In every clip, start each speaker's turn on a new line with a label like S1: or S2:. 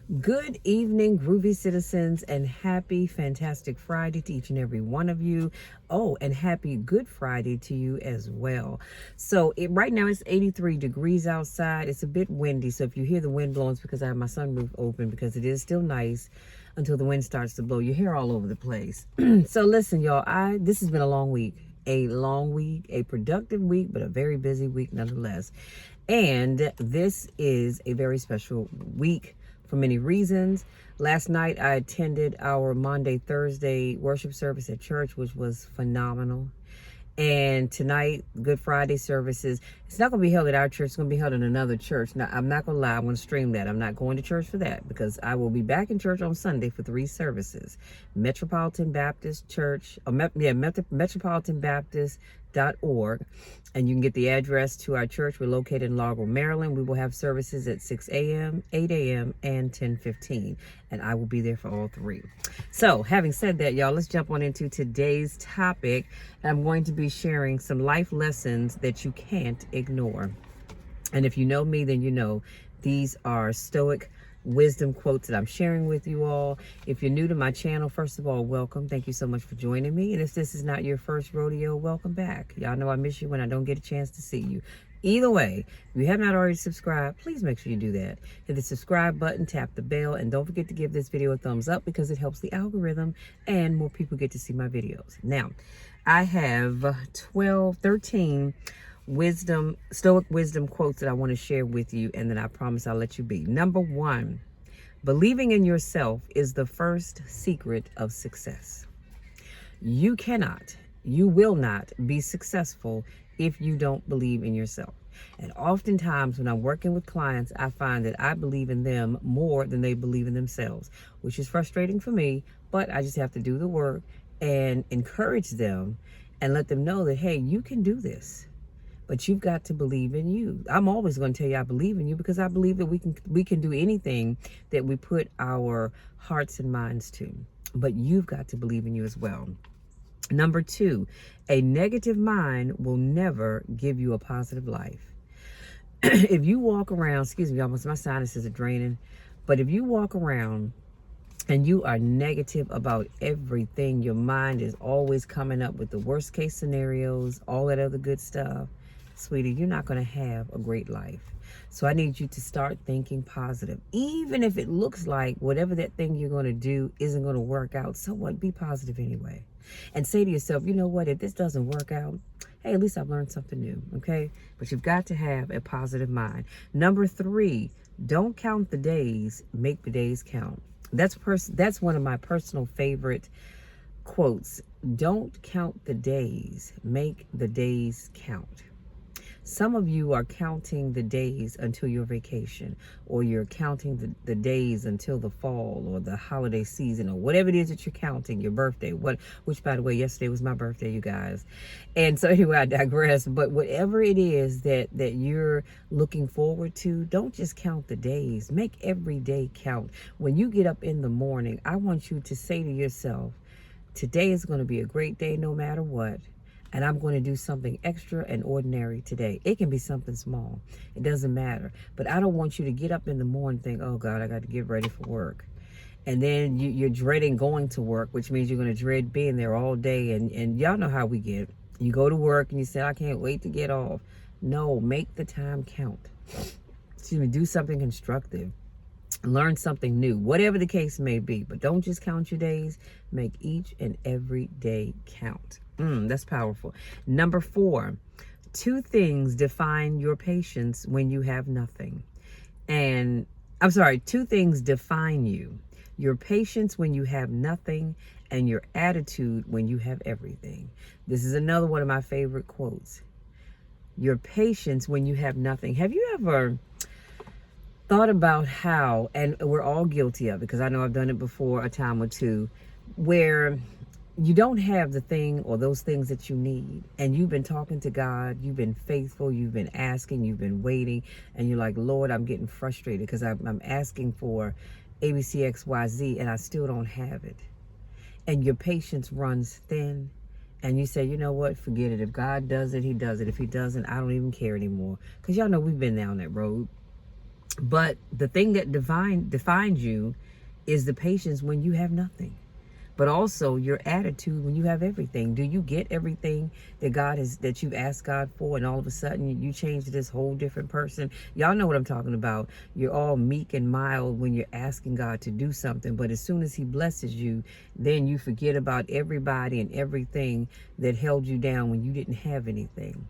S1: Good evening, groovy citizens, and happy, fantastic Friday to each and every one of you. Oh, and happy Good Friday to you as well. So, right now it's 83 degrees outside. It's a bit windy, so if you hear the wind blowing, it's because I have my sunroof open because it is still nice until the wind starts to blow your hair all over the place. So, listen, y'all, this has been a long week. A long week, a productive week, but a very busy week nonetheless. And this is a very special week for many reasons. Last night I attended our Monday, Thursday worship service at church, which was phenomenal. And tonight, Good Friday services, it's not going to be held at our church. It's going to be held in another church. Now, I'm not going to lie. I'm going to stream that. I'm not going to church for that because I will be back in church on Sunday for 3 services. Metropolitan Baptist Church, metropolitanbaptist.org. And you can get the address to our church. We're located in Largo, Maryland. We will have services at 6 a.m., 8 a.m., and 10:15. And I will be there for all 3. So, having said that, y'all, let's jump on into today's topic. I'm going to be sharing some life lessons that you can't ignore. And if you know me, then you know these are Stoic wisdom quotes that I'm sharing with you all. If you're new to my channel, first of all, welcome. Thank you so much for joining me. And if this is not your first rodeo, welcome back. Y'all know I miss you when I don't get a chance to see you. Either way, if you have not already subscribed, please make sure you do that. Hit the subscribe button, tap the bell, and don't forget to give this video a thumbs up because it helps the algorithm and more people get to see my videos. Now, I have 13 Stoic wisdom quotes that I want to share with you, and then I promise I'll let you be. Number 1, believing in yourself is the first secret of success. You will not be successful if you don't believe in yourself. And oftentimes when I'm working with clients, I find that I believe in them more than they believe in themselves, which is frustrating for me, but I just have to do the work and encourage them and let them know that, hey, you can do this. But you've got to believe in you. I'm always going to tell you I believe in you because I believe that we can do anything that we put our hearts and minds to. But you've got to believe in you as well. Number 2, a negative mind will never give you a positive life. If you walk around, excuse me, almost my sinuses are draining, but if you walk around and you are negative about everything, your mind is always coming up with the worst case scenarios, all that other good stuff, sweetie, you're not going to have a great life. So I need you to start thinking positive. Even if it looks like whatever that thing you're going to do isn't going to work out, so what? Be positive anyway. And say to yourself, you know what? If this doesn't work out, hey, at least I've learned something new, okay? But you've got to have a positive mind. Number 3, don't count the days, make the days count. That's one of my personal favorite quotes. Don't count the days, make the days count. Some of you are counting the days until your vacation, or you're counting the days until the fall or the holiday season, or whatever it is that you're counting, your birthday, which by the way, yesterday was my birthday, you guys. And so anyway, I digress, but whatever it is that you're looking forward to, don't just count the days, make every day count. When you get up in the morning, I want you to say to yourself, today is going to be a great day no matter what. And I'm going to do something extra and ordinary today. It can be something small. It doesn't matter. But I don't want you to get up in the morning and think, oh, God, I got to get ready for work. And then you're dreading going to work, which means you're going to dread being there all day. And y'all know how we get. You go to work and you say, I can't wait to get off. No, make the time count. Excuse me, do something constructive. Learn something new, whatever the case may be. But don't just count your days. Make each and every day count. That's powerful. Number 4, 2 things define your patience when you have nothing. And I'm sorry, 2 things define you. Your patience when you have nothing and your attitude when you have everything. This is another one of my favorite quotes. Your patience when you have nothing. Have you ever thought about how, and we're all guilty of it because I know I've done it before a time or two, where you don't have the thing or those things that you need, and you've been talking to God, you've been faithful, you've been asking, you've been waiting, and you're like, Lord, I'm getting frustrated because I'm asking for ABCXYZ and I still don't have it. And your patience runs thin, and you say, you know what, forget it. If God does it, he does it. If he doesn't, I don't even care anymore. Because y'all know we've been down that road. But the thing that defines you is the patience when you have nothing, but also your attitude when you have everything. Do you get everything that you've asked God for, and all of a sudden you change to this whole different person? Y'all know what I'm talking about. You're all meek and mild when you're asking God to do something, but as soon as he blesses you, then you forget about everybody and everything that held you down when you didn't have anything.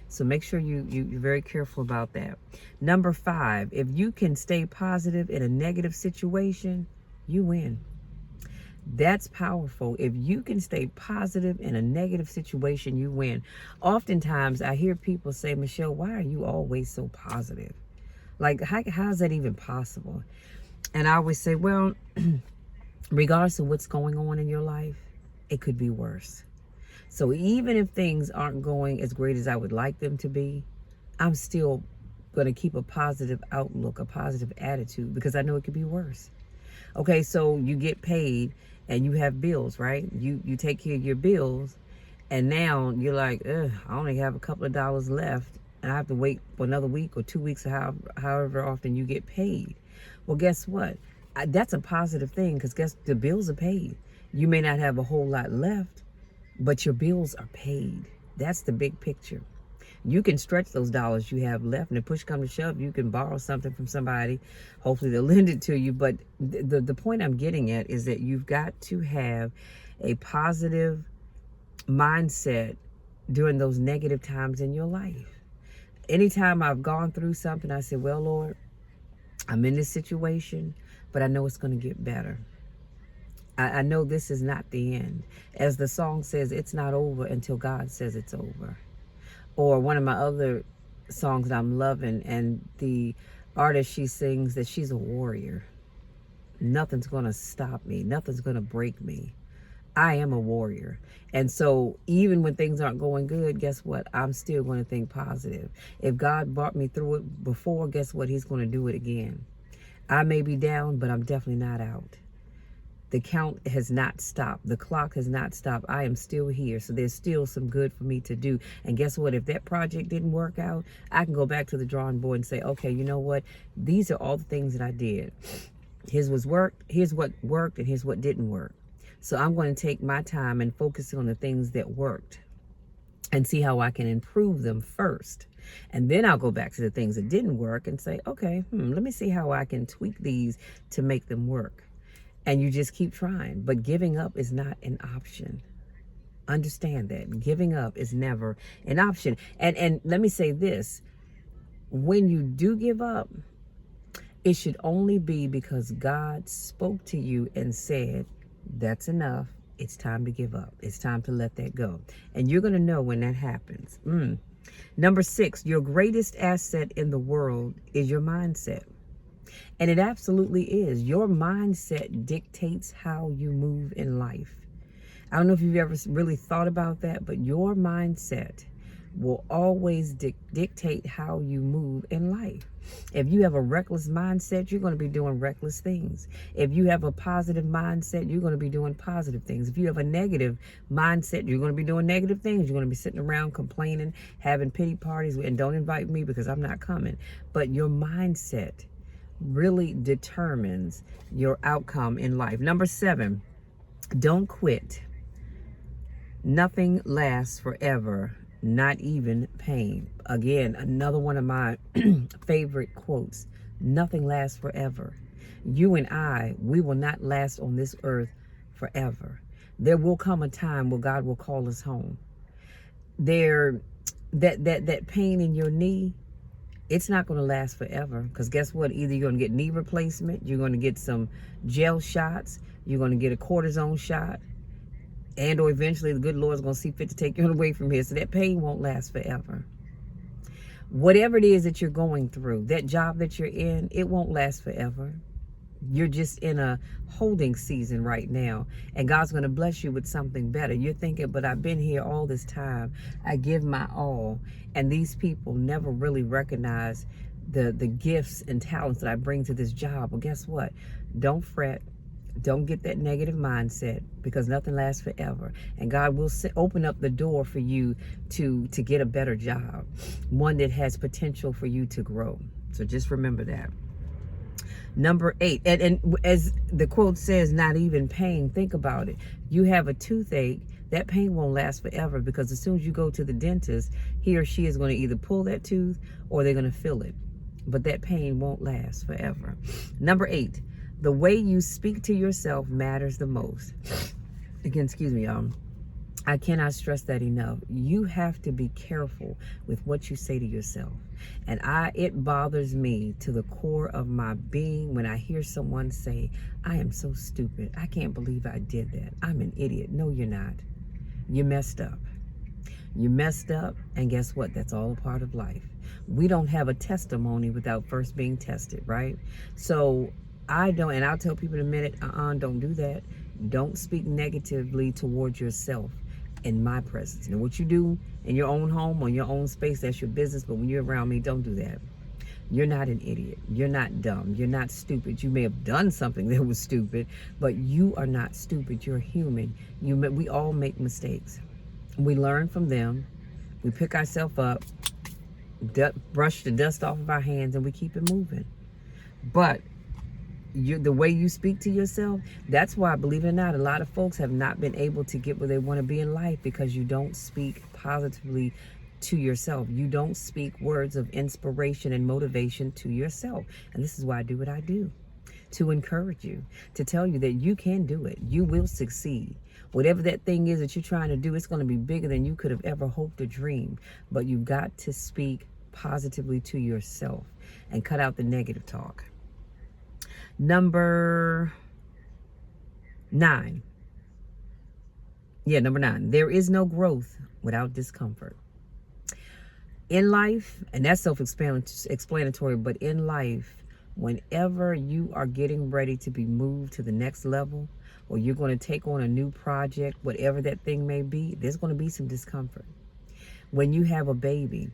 S1: So make sure you're very careful about that. Number 5, if you can stay positive in a negative situation, you win. That's powerful. If you can stay positive in a negative situation, you win. Oftentimes, I hear people say, Michelle, why are you always so positive? Like, how is that even possible? And I always say, well, regardless of what's going on in your life, it could be worse. So even if things aren't going as great as I would like them to be, I'm still going to keep a positive outlook, a positive attitude, because I know it could be worse. Okay, so you get paid and you have bills, right? You take care of your bills, and now you're like, I only have a couple of dollars left, and I have to wait for another week or 2 weeks, or however often you get paid. Well, guess what? That's a positive thing, because guess the bills are paid. You may not have a whole lot left, but your bills are paid. That's the big picture. You can stretch those dollars you have left, and if push comes to shove, you can borrow something from somebody. Hopefully they'll lend it to you. But the point I'm getting at is that you've got to have a positive mindset during those negative times in your life. Anytime I've gone through something, I say, well, Lord, I'm in this situation, but I know it's going to get better. I know this is not the end. As the song says, it's not over until God says it's over. Or one of my other songs that I'm loving, and the artist, she sings that she's a warrior. Nothing's going to stop me. Nothing's going to break me. I am a warrior. And so even when things aren't going good, guess what? I'm still going to think positive. If God brought me through it before, guess what? He's going to do it again. I may be down, but I'm definitely not out. The count has not stopped. The clock has not stopped. I am still here. So there's still some good for me to do. And guess what? If that project didn't work out, I can go back to the drawing board and say, okay, you know what? These are all the things that I did. Here's what worked, and here's what didn't work. So I'm going to take my time and focus on the things that worked and see how I can improve them first. And then I'll go back to the things that didn't work and say, okay, let me see how I can tweak these to make them work. And you just keep trying. But giving up is not an option. Understand that. Giving up is never an option. And let me say this. When you do give up, it should only be because God spoke to you and said, that's enough. It's time to give up. It's time to let that go. And you're going to know when that happens. Number 6, your greatest asset in the world is your mindset. And it absolutely is. Your mindset dictates how you move in life. I don't know if you've ever really thought about that, but your mindset will always dictate how you move in life. If you have a reckless mindset, you're going to be doing reckless things. If you have a positive mindset, you're going to be doing positive things. If you have a negative mindset, you're going to be doing negative things. You're going to be sitting around complaining, having pity parties, and don't invite me because I'm not coming. But your mindset really determines your outcome in life. Number 7, don't quit. Nothing lasts forever, not even pain. Again, another one of my favorite quotes. Nothing lasts forever. You and I, we will not last on this earth forever. There will come a time where God will call us home. That pain in your knee, it's not going to last forever, because guess what? Either you're going to get knee replacement, you're going to get some gel shots, you're going to get a cortisone shot, and or eventually the good Lord's going to see fit to take you away from here. So that pain won't last forever. Whatever it is that you're going through, that job that you're in, it won't last forever. You're just in a holding season right now, and God's going to bless you with something better. You're thinking, but I've been here all this time. I give my all, and these people never really recognize the gifts and talents that I bring to this job. Well, guess what? Don't fret. Don't get that negative mindset, because nothing lasts forever. And God will open up the door for you to get a better job, one that has potential for you to grow. So just remember that. Number 8, and as the quote says, not even pain. Think about it. You have a toothache, that pain won't last forever, because as soon as you go to the dentist, he or she is going to either pull that tooth or they're going to fill it. But that pain won't last forever. Number 8, the way you speak to yourself matters the most. Again, excuse me, I cannot stress that enough. You have to be careful with what you say to yourself. And it bothers me to the core of my being when I hear someone say, I am so stupid. I can't believe I did that. I'm an idiot. No, you're not. You messed up. You messed up, and guess what? That's all a part of life. We don't have a testimony without first being tested, right? So I don't, and I'll tell people in a minute, don't do that. Don't speak negatively towards yourself in my presence. Now, what you do in your own home, on your own space, that's your business. But when you're around me, don't do that. You're not an idiot. You're not dumb. You're not stupid. You may have done something that was stupid, but you are not stupid. You're human. We all make mistakes. We learn from them. We pick ourselves up, brush the dust off of our hands, and we keep it moving. But the way you speak to yourself, that's why, believe it or not, a lot of folks have not been able to get where they want to be in life, because you don't speak positively to yourself. You don't speak words of inspiration and motivation to yourself. And this is why I do what I do, to encourage you, to tell you that you can do it. You will succeed. Whatever that thing is that you're trying to do, it's going to be bigger than you could have ever hoped or dreamed. But you've got to speak positively to yourself and cut out the negative talk. Number 9. Number 9. There is no growth without discomfort. In life, and that's self-explanatory, but in life, whenever you are getting ready to be moved to the next level, or you're going to take on a new project, whatever that thing may be, there's going to be some discomfort. When you have a baby,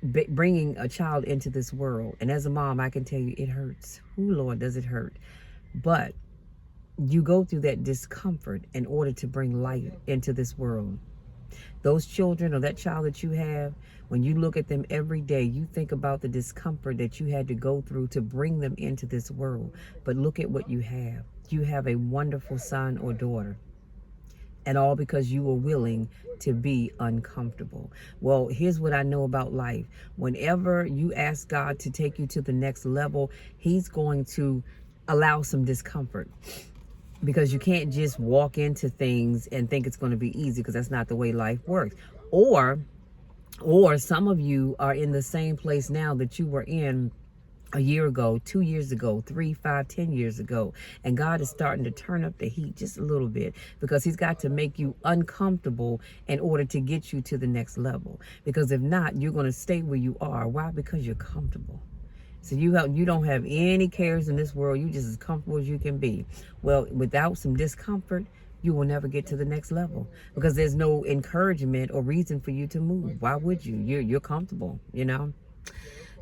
S1: bringing a child into this world, and as a mom, I can tell you it hurts. Ooh, Lord, does it hurt. But you go through that discomfort in order to bring life into this world. Those children, or that child that you have, when you look at them every day, you think about the discomfort that you had to go through to bring them into this world. But look at what you have. You have a wonderful son or daughter. And all because you were willing to be uncomfortable. Well, here's what I know about life. Whenever you ask God to take you to the next level, He's going to allow some discomfort. Because you can't just walk into things and think it's going to be easy, because that's not the way life works. Or some of you are in the same place now that you were in a year ago, 2 years ago, 3, 5, 10 years ago. And God is starting to turn up the heat just a little bit, because He's got to make you uncomfortable in order to get you to the next level. Because if not, you're going to stay where you are. Why? Because you're comfortable. So you don't have any cares in this world. You're just as comfortable as you can be. Well, without some discomfort, you will never get to the next level, because there's no encouragement or reason for you to move. Why would you? You're comfortable, you know.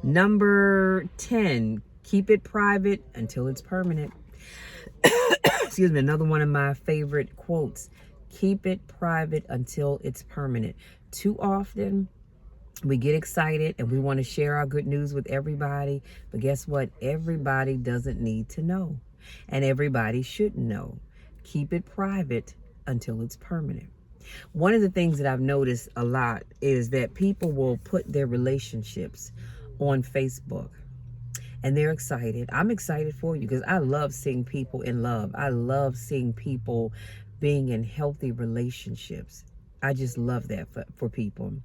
S1: Number 10, keep it private until it's permanent. Excuse me, another one of my favorite quotes. Keep it private until it's permanent. Too often, we get excited and we want to share our good news with everybody. But guess what? Everybody doesn't need to know. And everybody shouldn't know. Keep it private until it's permanent. One of the things that I've noticed a lot is that people will put their relationships on Facebook. And they're excited. I'm excited for you, because I love seeing people in love. I love seeing people being in healthy relationships. I just love that for people.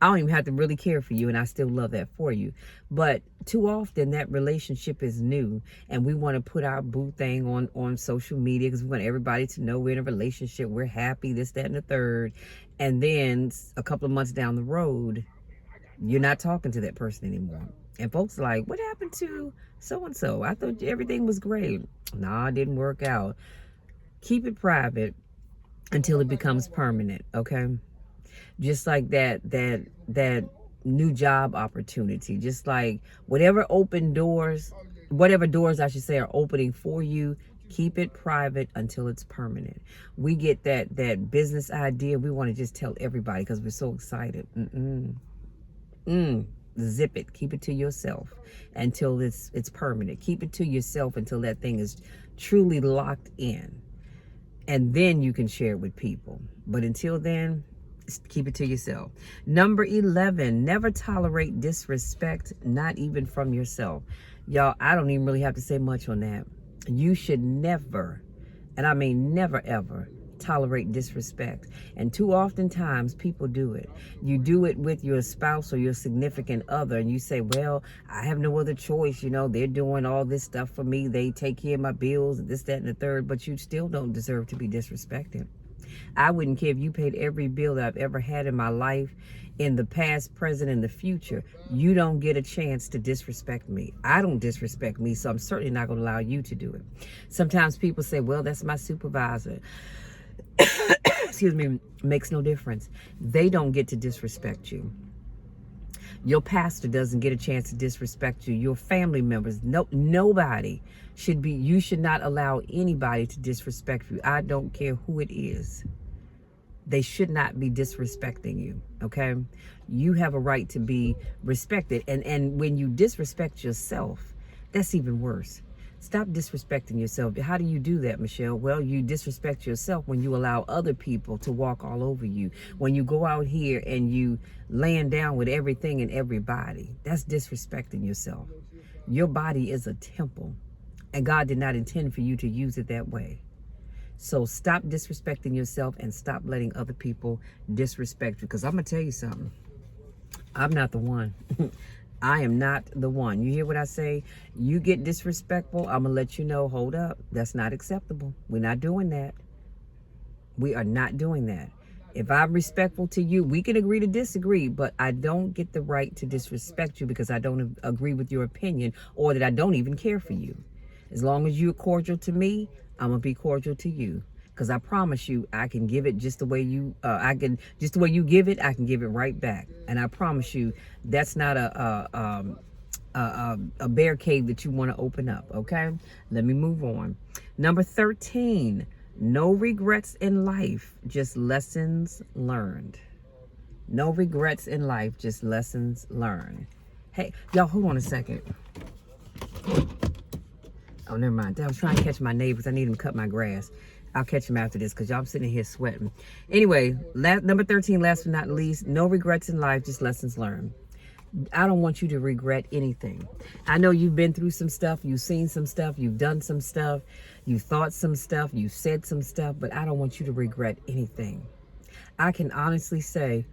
S1: I don't even have to really care for you, and I still love that for you. But too often that relationship is new, and we want to put our boo thing on social media, because we want everybody to know we're in a relationship, we're happy, this, that, and the third. And then a couple of months down the road, you're not talking to that person anymore. And folks are like, what happened to so-and-so? I thought everything was great. Nah, it didn't work out. Keep it private until it becomes permanent, okay? Just like that new job opportunity. Just like whatever doors I should say are opening for you, keep it private until it's permanent. We get that business idea, we want to just tell everybody because we're so excited. zip it. Keep it to yourself until it's permanent. Keep it to yourself until that thing is truly locked in. And then you can share it with people. But until then, keep it to yourself. Number 11, never tolerate disrespect, not even from yourself. Y'all, I don't even really have to say much on that. You should never, and I mean never ever, tolerate disrespect. And too often times people do it. You do it with your spouse or your significant other, and you say, well, I have no other choice. You know, they're doing all this stuff for me. They take care of my bills, this, that, and the third, but you still don't deserve to be disrespected. I wouldn't care if you paid every bill that I've ever had in my life, in the past, present, and the future. You don't get a chance to disrespect me. I don't disrespect me, so I'm certainly not going to allow you to do it. Sometimes people say, well, that's my supervisor. Excuse me, makes no difference. They don't get to disrespect you. Your pastor doesn't get a chance to disrespect you. Your family members, nobody should be, you should not allow anybody to disrespect you. I don't care who it is. They should not be disrespecting you, okay? You have a right to be respected. And when you disrespect yourself, that's even worse. Stop disrespecting yourself. How do you do that, Michelle? Well, you disrespect yourself when you allow other people to walk all over you. When you go out here and you laying down with everything and everybody, that's disrespecting yourself. Your body is a temple, and God did not intend for you to use it that way. So stop disrespecting yourself and stop letting other people disrespect you. Because I'm going to tell you something. I'm not the one. I am not the one. You hear what I say? You get disrespectful, I'm going to let you know, hold up. That's not acceptable. We're not doing that. We are not doing that. If I'm respectful to you, we can agree to disagree, but I don't get the right to disrespect you because I don't agree with your opinion or that I don't even care for you. As long as you're cordial to me, I'm going to be cordial to you. Because I promise you, I can give it just the way you, just the way you give it, I can give it right back. And I promise you, that's not a bear cave that you want to open up, okay? Let me move on. Number 13, no regrets in life, just lessons learned. No regrets in life, just lessons learned. Hey, y'all, hold on a second. Oh, never mind. I was trying to catch my neighbors. I need them to cut my grass. I'll catch them after this because y'all, I'm sitting here sweating. Anyway, number 13, last but not least, no regrets in life, just lessons learned. I don't want you to regret anything. I know you've been through some stuff. You've seen some stuff. You've done some stuff. You've thought some stuff. You've said some stuff. But I don't want you to regret anything. I can honestly say,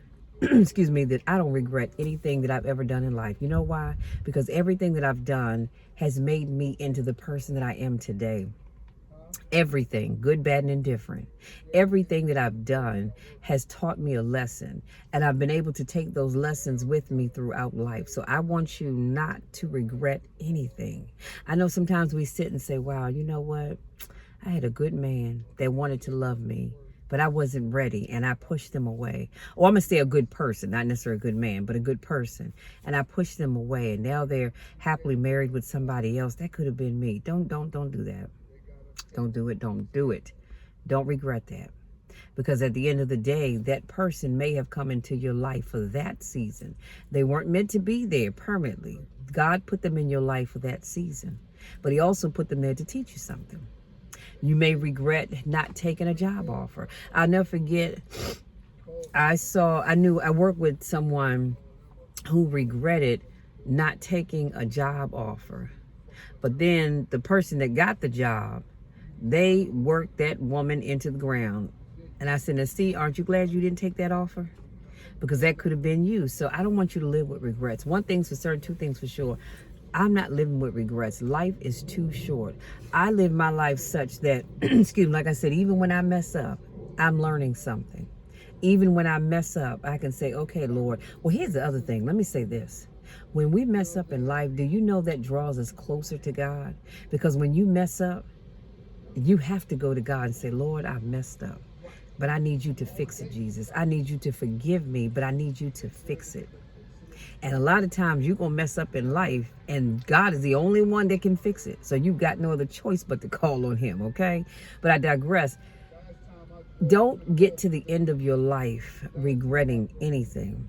S1: excuse me, that I don't regret anything that I've ever done in life. You know why? Because everything that I've done has made me into the person that I am today. Everything, good, bad, and indifferent. Everything that I've done has taught me a lesson, and I've been able to take those lessons with me throughout life. So I want you not to regret anything. I know sometimes we sit and say, wow, you know what? I had a good man that wanted to love me, but I wasn't ready, and I pushed them away. Or I'm going to say a good person, not necessarily a good man, but a good person. And I pushed them away, and now they're happily married with somebody else. That could have been me. Don't do that. Don't do it. Don't do it. Don't regret that. Because at the end of the day, that person may have come into your life for that season. They weren't meant to be there permanently. God put them in your life for that season. But he also put them there to teach you something. You may regret not taking a job offer. I'll never forget, I worked with someone who regretted not taking a job offer. But then the person that got the job, they worked that woman into the ground. And I said, now see, aren't you glad you didn't take that offer? Because that could have been you. So I don't want you to live with regrets. One thing's for certain, two things for sure. I'm not living with regrets. Life is too short. I live my life such that, excuse me, like I said, even when I mess up, I'm learning something. Even when I mess up, I can say, okay, Lord. Well, here's the other thing. Let me say this. When we mess up in life, do you know that draws us closer to God? Because when you mess up, you have to go to God and say, Lord, I've messed up, but I need you to fix it, Jesus. I need you to forgive me, but I need you to fix it. And a lot of times you're going to mess up in life, and God is the only one that can fix it. So you've got no other choice but to call on him, okay? But I digress. Don't get to the end of your life regretting anything.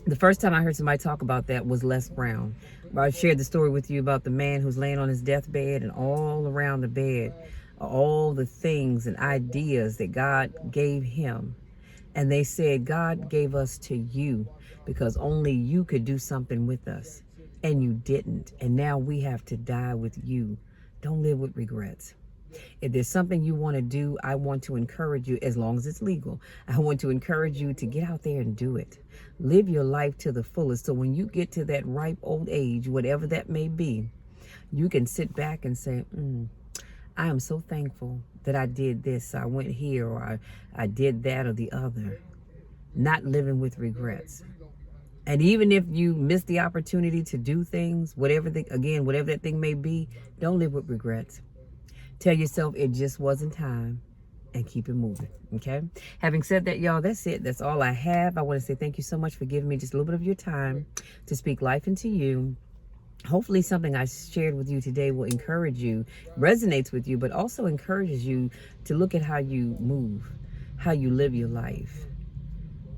S1: The first time I heard somebody talk about that was Les Brown. I shared the story with you about the man who's laying on his deathbed, and all around the bed are all the things and ideas that God gave him. And they said, God gave us to you because only you could do something with us. And you didn't. And now we have to die with you. Don't live with regrets. If there's something you want to do, I want to encourage you, as long as it's legal, I want to encourage you to get out there and do it. Live your life to the fullest. So when you get to that ripe old age, whatever that may be, you can sit back and say, I am so thankful that I did this, I went here, or I did that or the other. Not living with regrets. And even if you miss the opportunity to do things, whatever that thing may be, don't live with regrets. Tell yourself it just wasn't time and keep it moving, okay? Having said that, y'all, that's it. That's all I have. I want to say thank you so much for giving me just a little bit of your time to speak life into you. Hopefully something I shared with you today will encourage you, resonates with you, but also encourages you to look at how you move, how you live your life.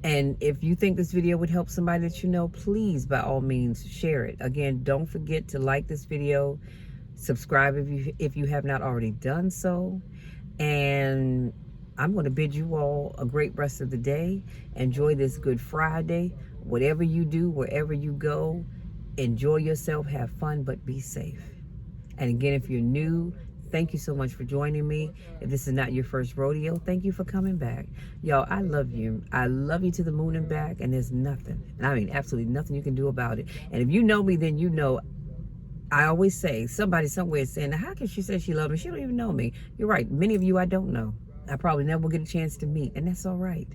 S1: And if you think this video would help somebody that you know, please, by all means, share it. Again, don't forget to like this video, subscribe if you have not already done so. And I'm going to bid you all a great rest of the day. Enjoy this Good Friday. Whatever you do, wherever you go, enjoy yourself, have fun, but be safe. And again, if you're new, thank you so much for joining me. If this is not your first rodeo, thank you for coming back. Y'all, I love you. I love you to the moon and back, and there's nothing, and I mean absolutely nothing you can do about it. And if you know me, then you know I always say, somebody somewhere is saying, how can she say she loves me? She don't even know me. You're right. Many of you I don't know. I probably never will get a chance to meet, and that's all right.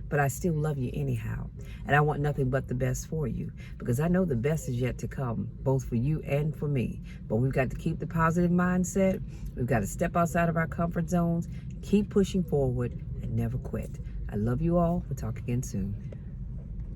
S1: But I still love you anyhow. And I want nothing but the best for you, because I know the best is yet to come, both for you and for me. But we've got to keep the positive mindset. We've got to step outside of our comfort zones, keep pushing forward, and never quit. I love you all. We'll talk again soon.